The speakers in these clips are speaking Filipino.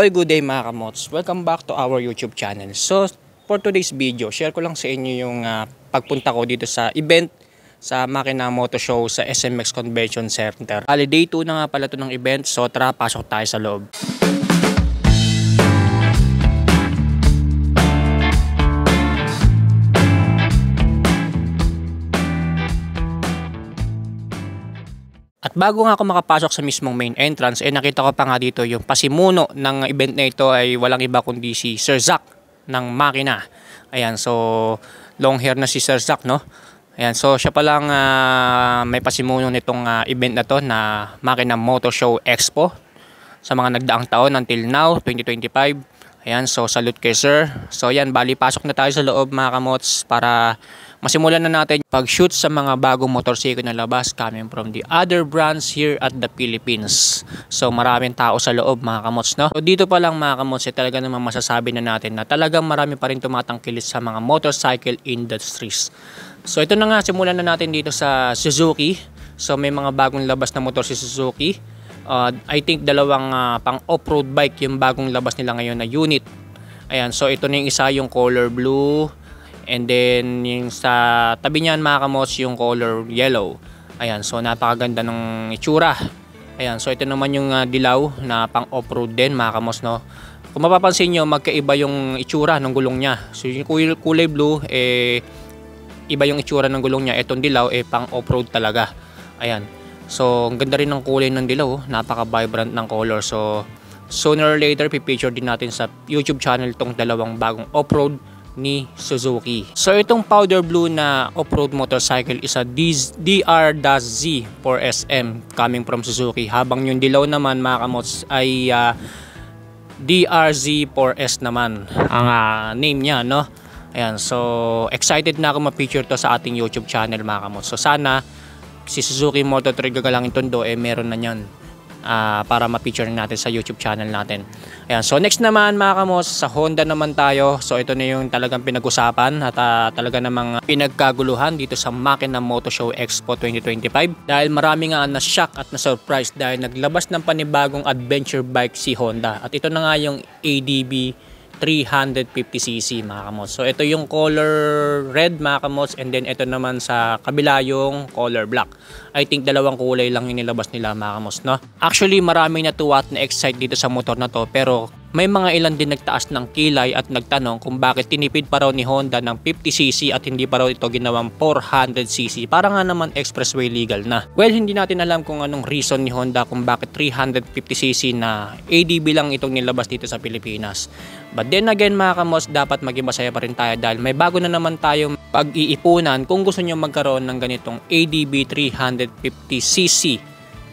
Oy, good day mga kamots. Welcome back to our YouTube channel. So, for today's video, share ko lang sa inyo yung pagpunta ko dito sa event sa Makina Moto Show sa SMX Convention Center. Day 2 na nga pala ito ng event. So, tara, pasok tayo sa loob. At bago nga ako makapasok sa mismong main entrance, nakita ko pa nga dito yung pasimuno ng event na ito ay walang iba kundi si Sir Zack ng Makina. Ayan, so long hair na si Sir Zack, no? Ayan, so siya pa lang may pasimuno nitong event na to na Makina Moto Show Expo sa mga nagdaang taon until now, 2025. Ayan, so salute kay Sir. So ayan, bali pasok na tayo sa loob mga kamots para masimulan na natin pag-shoot sa mga bagong motorsiklo na labas coming from the other brands here at the Philippines. So maraming tao sa loob mga kamots, no? So dito pa lang mga kamots, talaga naman masasabi na natin na talagang marami pa rin tumatangkilis sa mga motorcycle industries. So ito na nga, simulan na natin dito sa Suzuki. So may mga bagong labas na motor si Suzuki. I think dalawang pang off-road bike yung bagong labas nila ngayon na unit. Ayan, so ito na yung isa, yung color blue. And then yung sa tabi niyan mga kamots, yung color yellow. Ayan, so napakaganda ng itsura. Ayan, so ito naman yung dilaw na pang off-road din mga kamots, no? Kung mapapansin nyo, magkaiba yung itsura ng gulong niya. So yung kulay blue, iba yung itsura ng gulong niya. Itong dilaw, pang off-road talaga. Ayan, so ang ganda rin ng kulay ng dilaw, napaka-vibrant ng color. So sooner or later, pipicture din natin sa YouTube channel tong dalawang bagong off-road ni Suzuki. So itong powder blue na off-road motorcycle is a DR-Z 4SM coming from Suzuki, habang yung dilaw naman mga kamots ay DRZ 4S naman ang name niya, no? Ayan, so excited na ako ma-feature to sa ating YouTube channel mga kamots. So sana si Suzuki Moto3 Gagalangin Tondo meron na yan para ma-feature natin sa YouTube channel natin. Ayan, so next naman mga kamos, sa Honda naman tayo. So ito na yung talagang pinag-usapan at talaga namang pinagkaguluhan dito sa Makina Moto Show Expo 2025, dahil marami nga na-shock at na-surprise dahil naglabas ng panibagong adventure bike si Honda. At ito na nga yung ADB 350cc mga kamos. So ito yung color red mga kamos, and then ito naman sa kabila yung color black. I think dalawang kulay lang yung nilabas nila mga kamos, no? Actually maraming natuwa at na-excite dito sa motor na to, pero may mga ilan din nagtaas ng kilay at nagtanong kung bakit tinipid pa raw ni Honda ng 50cc at hindi pa raw ito ginawang 400cc. Para nga naman expressway legal na. Well, hindi natin alam kung anong reason ni Honda kung bakit 350cc na ADB lang itong nilabas dito sa Pilipinas. But then again mga kamos, dapat maging masaya pa rin tayo dahil may bago na naman tayong pag-iipunan kung gusto nyo magkaroon ng ganitong ADB 350cc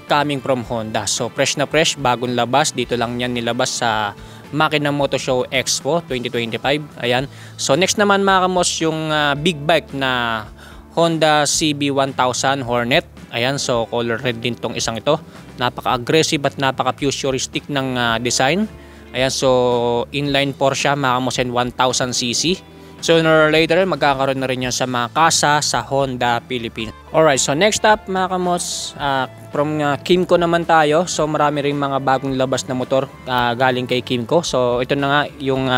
coming from Honda. So fresh na fresh, bagong labas, dito lang yan nilabas sa Makina Moto Show Expo 2025. Ayan, so next naman mga kamos, yung big bike na Honda CB1000 Hornet. Ayan, so color red din tong isang ito. Napaka-aggressive at napaka-futuristic ng design. Ayan, so inline Porsche mga kamos, 1000cc. Sooner or later, magkakaroon na rin yan sa mga kasa sa Honda Philippines. Alright, so next up mga kamos, from Kymco naman tayo. So marami rin mga bagong labas na motor galing kay Kymco. So ito na nga yung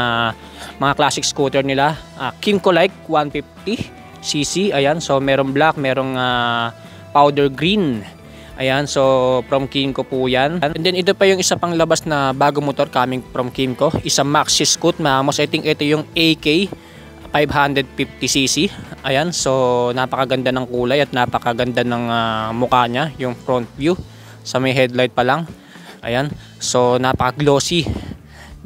mga classic scooter nila, Kymco Like 150cc. Ayan, so merong black, merong powder green. Ayan, so from Kymco po yan. And then ito pa yung isa pang labas na bagong motor coming from Kymco, isa Maxi Scoot mga kamos. I think ito yung AK 550cc. Ayan, so napakaganda ng kulay at napakaganda ng mukha niya, yung front view sa may headlight pa lang. Ayan, so napaka-glossy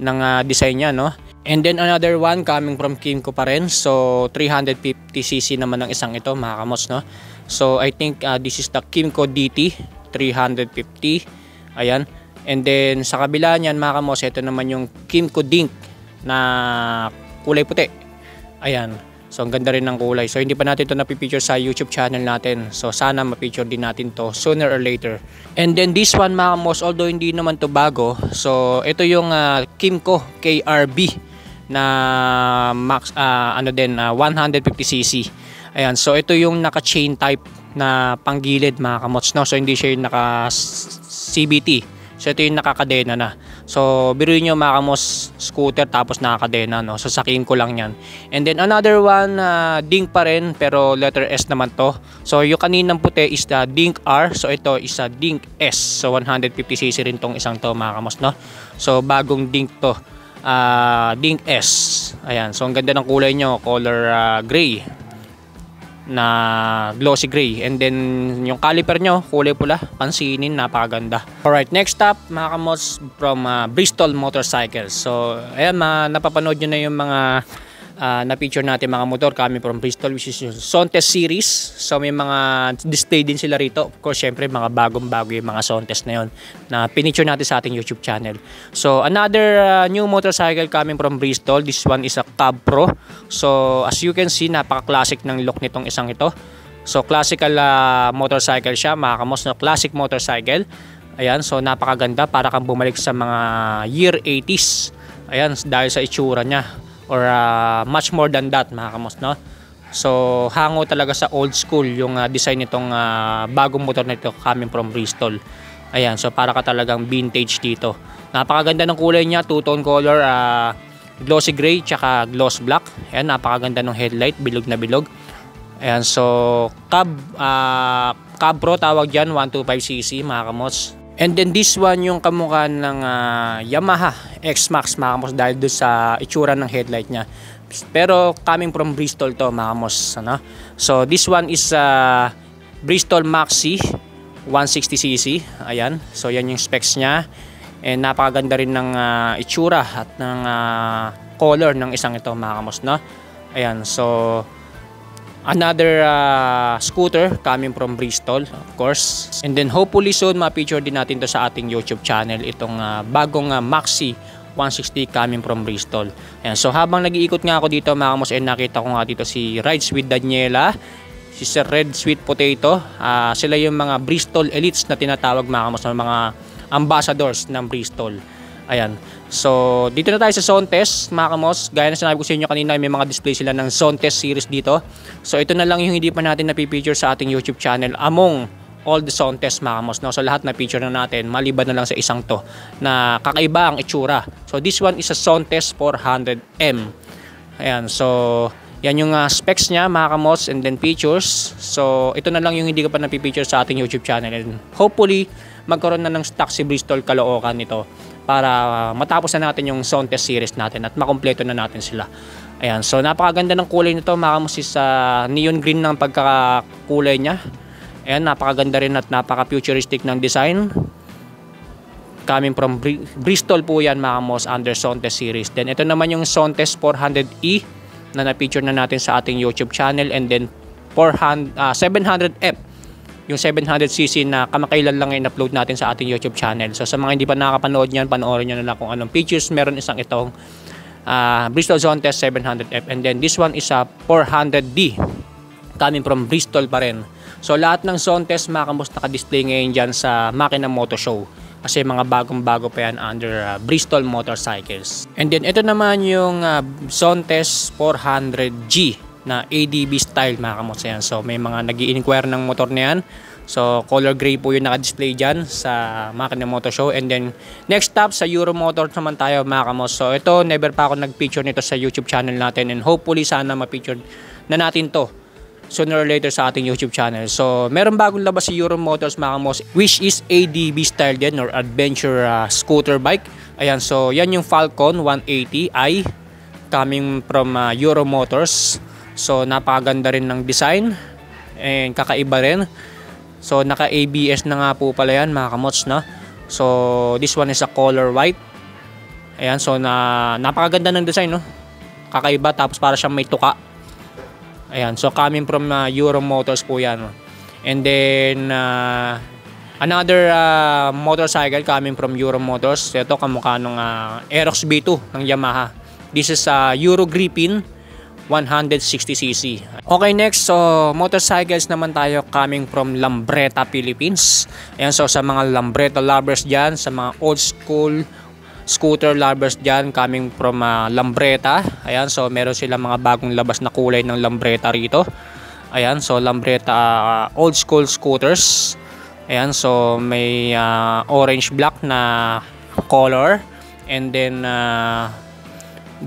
ng design niya, no? And then another one coming from Kymco pa rin. So 350cc naman ang isang ito mga kamos, no? So I think this is the Kymco DT 350. Ayan, and then sa kabila niyan mga kamos, ito naman yung Kymco Dink na kulay puti. Ayan, so ang ganda rin ng kulay. So hindi pa natin ito napipicture sa YouTube channel natin. So sana mapicture din natin to sooner or later. And then this one mga kamos, although hindi naman to bago, so ito yung Kymco KRB na max 150cc. Ayan, so ito yung naka-chain type na panggilid mga kamots, no? So hindi siya yung naka CBT. So ito yung nakakadena na. So biruin nyo mga kamos, scooter tapos nakakadena, no? So sakihin ko lang yan. And then another one, Dink pa rin pero letter S naman to. So yung kaninang puti is the Dink R. So ito is a Dink S. So 150cc rin tong isang to mga kamos, no? So bagong Dink to, Dink S. Ayan, so ang ganda ng kulay nyo, color gray na glossy gray. And then yung caliper nyo kulay pula, pansinin, napakaganda. Alright, next up mga kamos, from Bristol Motorcycles. So ayan, napapanood nyo na yung mga na-feature natin mga motor coming from Bristol, which is yung Sontes series. So may mga display din sila rito. Of course, syempre mga bagong-bago yung mga Sontes na yun na pinicture natin sa ating YouTube channel. So another new motorcycle coming from Bristol. This one is a Cab Pro. So as you can see, napaka-classic ng look nitong isang ito. So classical motorcycle siya mga kamos, na classic motorcycle. Ayan, so napakaganda, para kang bumalik sa mga year 80s. Ayan, dahil sa itsura niya, or much more than that mga kamos, no? So hango talaga sa old school yung design nitong bagong motor nito coming from Bristol. Ayan, so para ka talagang vintage dito. Napakaganda ng kulay niya, two-tone color, glossy gray tsaka gloss black. Ayan, napakaganda ng headlight, bilog na bilog. Ayan, so Cab Pro tawag dyan, 125cc mga kamos. And then this one yung kamukha ng Yamaha X-Max mga kamos, dahil doon sa itsura ng headlight niya. Pero coming from Bristol to mga kamos, ano? So this one is Bristol Maxi 160cc. Ayan, so yan yung specs niya. And napakaganda rin ng itsura at ng color ng isang ito mga kamos, no? Ayan, so another scooter coming from Bristol, of course. And then hopefully soon ma-feature din natin to sa ating YouTube channel, itong bagong Maxi 160 coming from Bristol. Ayan, so habang nag-iikot nga ako dito mga kamos, nakita ko nga dito si Rides with Daniela, si Sir Red Sweet Potato. Sila yung mga Bristol Elites na tinatawag mga kamos, mga ambassadors ng Bristol. Ayan. So, dito na tayo sa Sontes, mga kamos. Gaya na sinabi ko sa inyo kanina, may mga display sila ng Sontes series dito. So, ito na lang yung hindi pa natin na-feature sa ating YouTube channel among all the Sontes, mga kamos, no? So, lahat na-feature na natin, maliban na lang sa isang to na kakaiba ang itsura. So, this one is a Sontes 400M. Ayan. So, yan yung specs niya, mga kamos, and then features. So, ito na lang yung hindi ka pa na-feature sa ating YouTube channel. And hopefully, magkaroon na ng stock si Bristol Caloocan nito, para matapos na natin yung Sontes series natin at makompleto na natin sila. Ayan, so napakaganda ng kulay nito mga kamos, sa neon green ng pagkakakulay niya. Ayan, napakaganda rin at napaka-futuristic ng design. Coming from Bristol po yan mga kamos, under Sontes series. Then ito naman yung Sontes 400E na na-feature na natin sa ating YouTube channel. And then 700F, yung 700cc na kamakailan lang yung upload natin sa ating YouTube channel. So sa mga hindi pa nakakapanood niyan, panoorin nyo na lang kung anong features meron isang itong Bristol Sontes 700F. And then this one is a 400D coming from Bristol pa rin. So lahat ng Sontes mga kamos naka-display ngayon dyan sa Makina Moto Show, kasi mga bagong-bago pa yan under Bristol Motorcycles. And then ito naman yung Sontes 400G na ADB style mga kamos. Yan. So may mga nag-i-inquire ng motor na yan. So color gray po yung naka-display dyan sa Makina Moto Show. And then next stop sa Euro Motor naman tayo mga kamos. So ito, never pa ako nag-feature nito sa YouTube channel natin, and hopefully sana ma-feature na natin to sooner or later sa ating YouTube channel. So meron bagong labas si Euro Motors mga kamos, which is ADB style din, or adventure scooter bike. Ayan, so yan yung Falcon 180i coming from Euro Motors. So napakaganda rin ng design and kakaiba rin. So naka ABS na nga po pala yan mga kamots, no? So this one is a color white. Ayan, so napakaganda ng design, no? Kakaiba, tapos para siyang may tuka. Ayan, so coming from Euro Motors po yan. And then another motorcycle coming from Euro Motors. Ito kamukha nung Aerox B2 ng Yamaha. This is Euro Griffin 160cc. Okay, next, so motorcycles naman tayo coming from Lambretta, Philippines. Ayan, so sa mga Lambretta lovers dyan, sa mga old school scooter lovers dyan, coming from Lambretta. Ayan, so meron sila mga bagong labas na kulay ng Lambretta rito. Ayan, so Lambretta old school scooters. Ayan, so may orange black na color. And then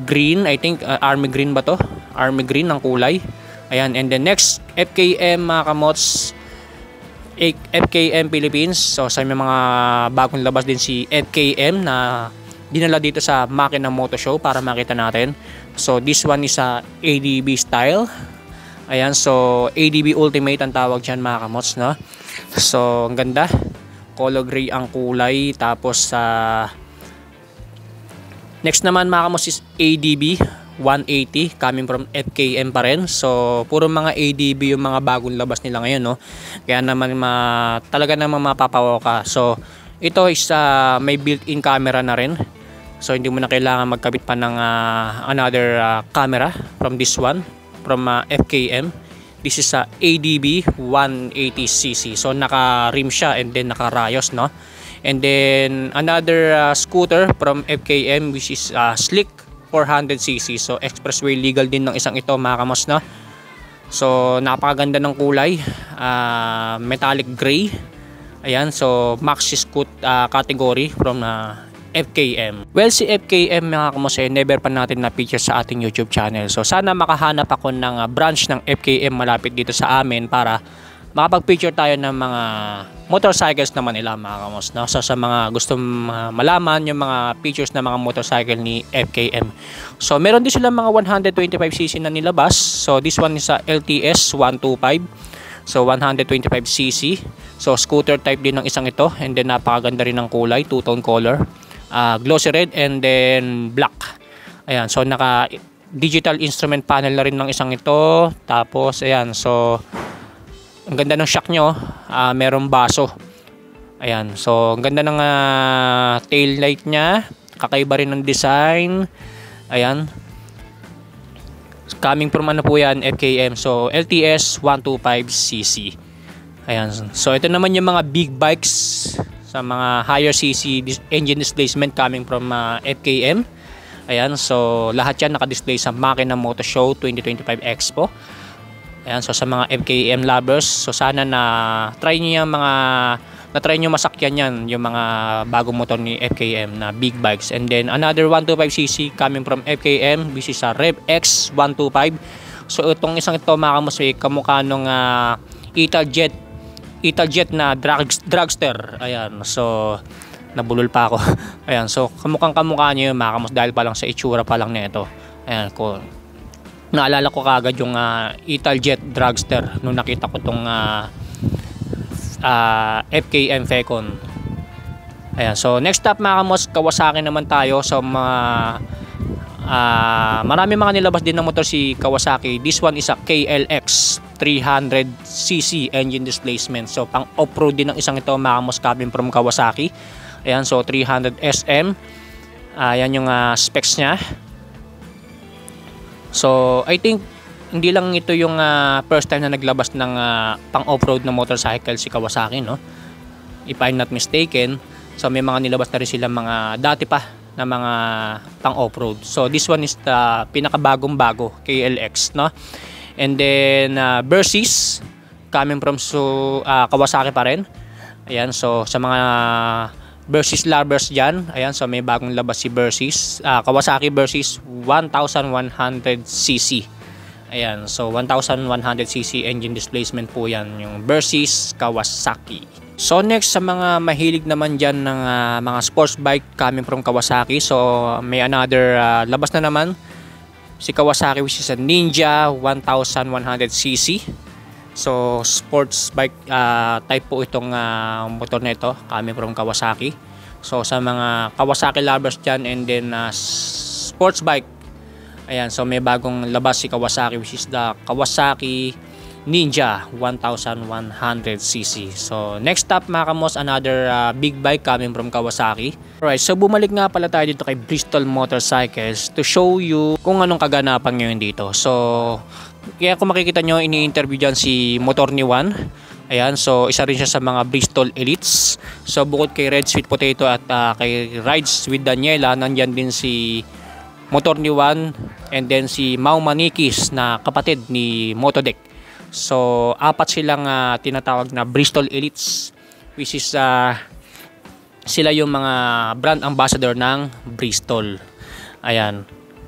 green, I think army green ba to? Army green ng kulay. Ayan, and then next FKM mga kamots, FKM Philippines. So sa may mga bagong labas din si FKM na dinala dito sa Makina Moto Show para makita natin. So this one is a ADB style. Ayan, so ADB Ultimate ang tawag dyan mga kamots, no? So ang ganda, color gray ang kulay. Tapos next naman mga kamots is ADB 180 coming from FKM pa rin. So puro mga ADB yung mga bagong labas nila ngayon, no? Kaya naman talaga naman mapapawaw ka. So ito is may built-in camera na rin. So hindi mo na kailangan magkabit pa ng another camera from this one, from FKM. This is ADB 180cc. So naka-rim siya and then naka-rayos, no? And then another scooter from FKM which is Slick 400cc. So expressway legal din ng isang ito mga kamos, no? So napakaganda ng kulay, metallic gray. Ayan, so maxi scoot category from FKM. Well, si FKM mga kamos never pa natin na picture sa ating YouTube channel. So sana makahanap ako ng branch ng FKM malapit dito sa amin para makapag-picture tayo ng mga motorcycles naman nila mga kamos, no? So sa mga gustong malaman yung mga features ng mga motorcycle ni FKM. So meron din sila mga 125cc na nilabas. So this one is LTS 125. So 125cc. So scooter type din ng isang ito. And then napakaganda rin ng kulay, two-tone color. Glossy red and then black. Ayan, so naka digital instrument panel na rin ng isang ito. Tapos ayan, so ang ganda ng shock nyo, merong baso. Ayan, so ang ganda ng tail light nya, kakaiba rin ng design. Ayan, coming from ano po yan, FKM. So LTS 125cc. Ayan, so ito naman yung mga big bikes sa mga higher cc engine displacement coming from FKM. Ayan, so lahat yan nakadisplay sa Makina Moto Show 2025 Expo. Ayan, so sa mga FKM lovers, so sana try niyo yung na-try niyo masakyan yan, yung mga bagong motor ni FKM na big bikes. And then another 125cc coming from FKM, this is a Rev X 125. So itong isang ito mga kamusay, kamukha nung Italjet na dragster. Ayan, so nabulol pa ako. Ayan, so kamukha niyo yung mga kamus dahil pa lang sa itsura pa lang nito. Ayan, naalala ko kagad yung Italjet dragster nung nakita ko tong FKM Fecon. Ayan, so next up mga kamos, Kawasaki naman tayo. So marami mga nilabas din ng motor si Kawasaki. This one is a KLX 300cc engine displacement. So pang off-road din ng isang ito mga kamos, coming from Kawasaki. Ayan, so 300 SM. Ayan yung specs nya. So I think hindi lang ito yung first time na naglabas ng pang off-road na motorcycle si Kawasaki, no? If I'm not mistaken. So may mga nilabas na rin sila mga dati pa na mga pang off-road. So this one is the pinakabagong bago, KLX, no? And then Versys coming from Kawasaki pa rin. Ayan, so sa mga Versys lovers dyan, ayan, so may bagong labas si Versys, Kawasaki Versys 1100cc. Ayan, so 1100cc engine displacement po yan, yung Versys Kawasaki. So next, sa mga mahilig naman dyan ng mga sports bike coming from Kawasaki, so may another labas na naman si Kawasaki which is a Ninja 1100cc. So sports bike type po itong motor na ito coming from Kawasaki. So sa mga Kawasaki lovers dyan and then sports bike, ayan, so may bagong labas si Kawasaki which is the Kawasaki Ninja 1100cc. So next up mga kamos, another big bike coming from Kawasaki. Alright, so bumalik nga pala tayo dito kay Bristol Motorcycles to show you kung anong kaganapan ngayon dito. So kaya kung makikita nyo, ini-interview dyan si Motor ni Juan. Ayan, so isa rin siya sa mga Bristol Elites. So bukod kay Red Sweet Potato at kay Rides with Daniela, nandyan din si Motor ni Juan and then si Mau Manikis na kapatid ni Motodeck. So apat silang tinatawag na Bristol Elites which is Sila yung mga brand ambassador ng Bristol. Ayan.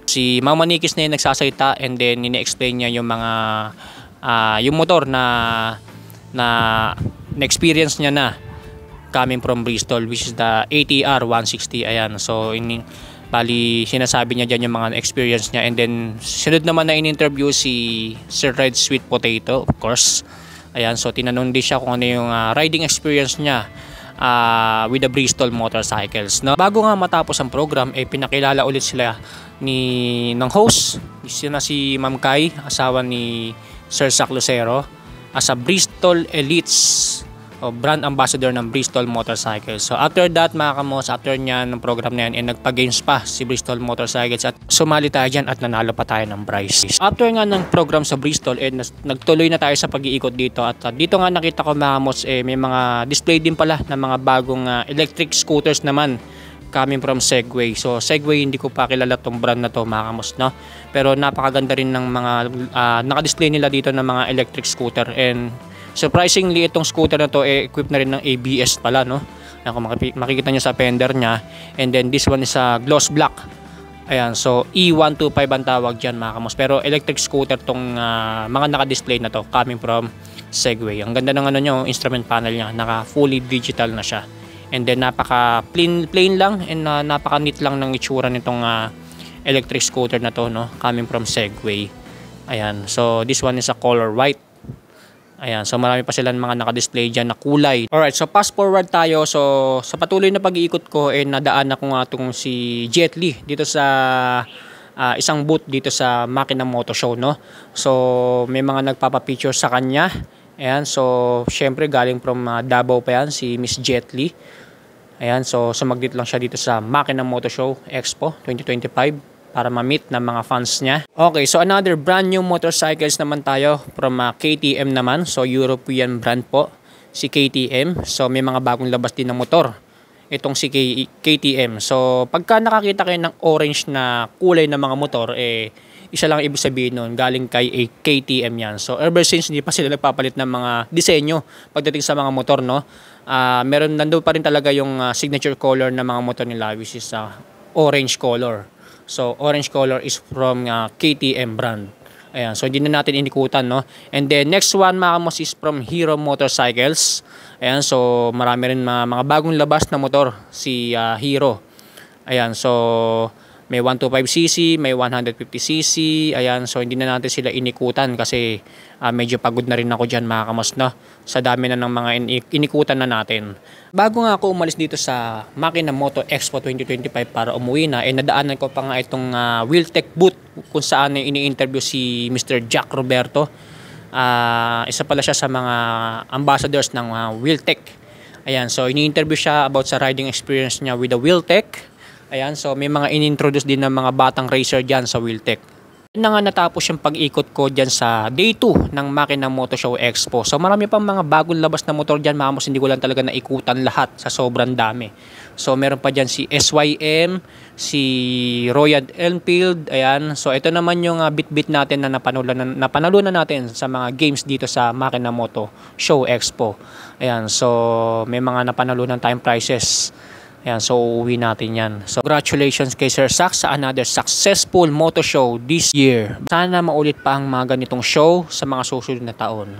Si Mama Nikis na yung nagsasalita, and then ini-explain niya yung mga yung motor na experience niya na coming from Bristol, which is the ATR 160. Ayan. So bali sinasabi niya diyan yung mga experience niya, and then sunod naman na in-interview si Sir Red Sweet Potato, of course. Ayan. So tinanong din siya kung ano yung riding experience niya with the Bristol motorcycles, no? Bago nga matapos ang program, pinakilala ulit sila ng host, sina si Ma'am Kai, asawa ni Sir Sac Lucero, as a Bristol Elites o brand ambassador ng Bristol Motorcycles. So after that, mga kamos, after niya ng program na yan, nagpa-games pa si Bristol Motorcycles at sumali tayo dyan at nanalo pa tayo ng prize. After nga ng program sa Bristol, nagtuloy na tayo sa pag-iikot dito, at dito nga nakita ko, mga kamos, may mga display din pala ng mga bagong electric scooters naman coming from Segway. So Segway, hindi ko pa kilala tong brand na to, mga kamos, no? Pero napakaganda rin ng mga naka-display nila dito ng mga electric scooter, and surprisingly, itong scooter na to equipped na rin ng ABS pala, no? Ayan, kung makikita nyo sa fender nya. And then this one is a gloss black. Ayan, so E125 ang tawag dyan, mga kamos. Pero electric scooter tong mga naka-display na to coming from Segway. Ang ganda ng instrument panel nya, naka fully digital na siya. And then napaka plain lang, and napaka neat lang ng itsura nitong electric scooter na to, no? Coming from Segway. Ayan, so this one is a color white. Ayan, so marami pa silang mga naka-display dyan na kulay. Alright, so fast forward tayo. So sa patuloy na pag-iikot ko, nadaan ako nga itong si Jet Li dito sa isang booth dito sa Makina Moto Show, no? So may mga nagpapapicture sa kanya. Ayan, so syempre galing from Davao pa yan, si Miss Jet Li. Ayan, so sumaglit lang siya dito sa Makina Moto Show Expo 2025 para ma-meet ng mga fans niya. Okay, so another brand new motorcycles naman tayo from KTM naman. So European brand po si KTM. So may mga bagong labas din ng motor itong si KTM. So pagka nakakita kayo ng orange na kulay ng mga motor, isa lang ibig sabihin nun, galing kay KTM yan. So ever since, hindi pa sila nagpapalit ng mga disenyo pagdating sa mga motor, no? Nandun pa rin talaga yung signature color ng mga motor nila, which is orange color. So orange color is from KTM brand. Ayan, so hindi na natin inikutan, no? And then next one, mga kamos, is from Hero Motorcycles. Ayan, so marami rin mga bagong labas na motor si Hero. Ayan, so may 125cc, may 150cc. Ayan, so hindi na natin sila inikutan kasi medyo pagod na rin ako dyan, mga kamos, no? Sa dami na ng mga inikutan na natin. Bago nga ako umalis dito sa Makina Moto Expo 2025 para umuwi na, nadaanan ko pa nga itong Wheeltech booth kung saan ini-interview si Mr. Jack Roberto. Isa pala siya sa mga ambassadors ng Wheeltech. Ayan, so ini-interview siya about sa riding experience niya with the Wheeltech. Ayan, so may mga in-introduce din ng mga batang racer dyan sa Wheeltech. Na nga natapos yung pag-ikot ko dyan sa day 2 ng Makina Moto Show Expo. So marami pang mga bagong labas na motor dyan, mga kamos, hindi ko lang talaga naikutan lahat sa sobrang dami. So meron pa dyan si SYM, si Royal Enfield. Ayan, so ito naman yung bit-bit natin na napanalunan natin sa mga games dito sa Makina Moto Show Expo. Ayan, so may mga napanalunan tayong prizes. Ayan, so uuwi natin yan. So congratulations kay Sir Sac sa another successful moto show this year. Sana maulit pa ang mga ganitong show sa mga susunod na taon.